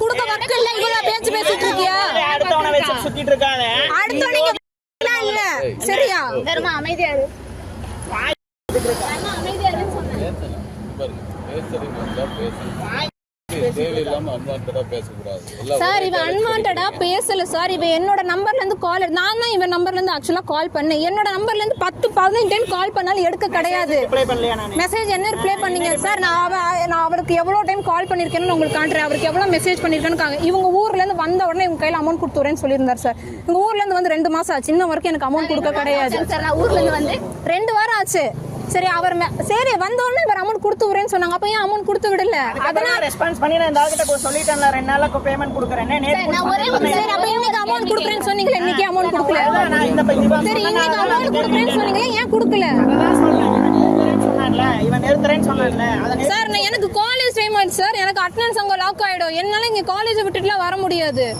குடுக்க வர்க்க இல்ல இவ்வளவு பேச்சு பேசிட்டு இருக்கியா? அடுத்தவன வச்சு சுத்திட்டு இருக்காத. அடுத்தவங்க இல்ல சரியா? தர்மா அமைதியா இரு. அமைதியா இருன்னு சொன்னேன். சார் இவன் அன்வான்டா பேசல சார். இவன் என்னோட நம்பர்ல இருந்து கால், நான் தான் இவன் நம்பர்ல இருந்து ஆக்சுவலா கால் பண்ணேன். என்னோட நம்பர்ல இருந்து 10-15 டைம் கால் பண்ணாலும் எடுக்க கிடையாது. மெசேஜ் என்ன ரிப்ளை பண்ணீங்க சார்? நான் அவருக்கு எவ்வளவு டைம் கால் பண்ணிருக்கேன்னு உங்களுக்கு காட்டுறேன். அவருக்கு எவ்வளவு மெசேஜ் பண்ணிருக்கேன்னு. இவங்க ஊர்ல இருந்து வந்த உடனே இவங்க கையில அமௌண்ட் கொடுத்துறேன்னு சொல்லியிருந்தார் சார். இவங்க ஊர்ல இருந்து வந்து 2 மாசம் ஆச்சு, இன்ன வரைக்கும் எனக்கு அமௌண்ட் கொடுக்க கிடையாது. ஊர்ல இருந்து வந்து 2 வாரம் ஆச்சு. சரி அவர் சரி வந்த உடனே இவர் அமௌண்ட் கொடுத்து விடுறேன்னு சொன்னாங்க. அப்ப ஏன் அமௌண்ட் கொடுத்து விடல? அதனால ரெஸ்பான்ஸ் பண்ணி நான் இந்த ஆள்கிட்ட சொல்லிட்டேன்ல 2 நாளுக்கு பேமெண்ட் கொடுக்கறேன்னு. சரி அப்ப இன்னைக்கு அமௌண்ட் கொடுக்குறேன்னு சொன்னீங்களே, இன்னைக்கு அமௌண்ட் கொடுக்கல. நான் இந்த சரி இன்னைக்கு அமௌண்ட் கொடுக்குறேன்னு சொன்னீங்களே, ஏன் கொடுக்கல? சொன்னான்ல இவன் நிறுத்துறேன்னு சொன்னான்ல. சார் எனக்கு காலேஜ் டைம் ஆயிடுச்சு சார். எனக்கு அட்டெண்டன்ஸ் அங்க லாக் ஆயிடும். என்னால இங்க காலேஜ் விட்டுட்டுலாம் வர முடியாது.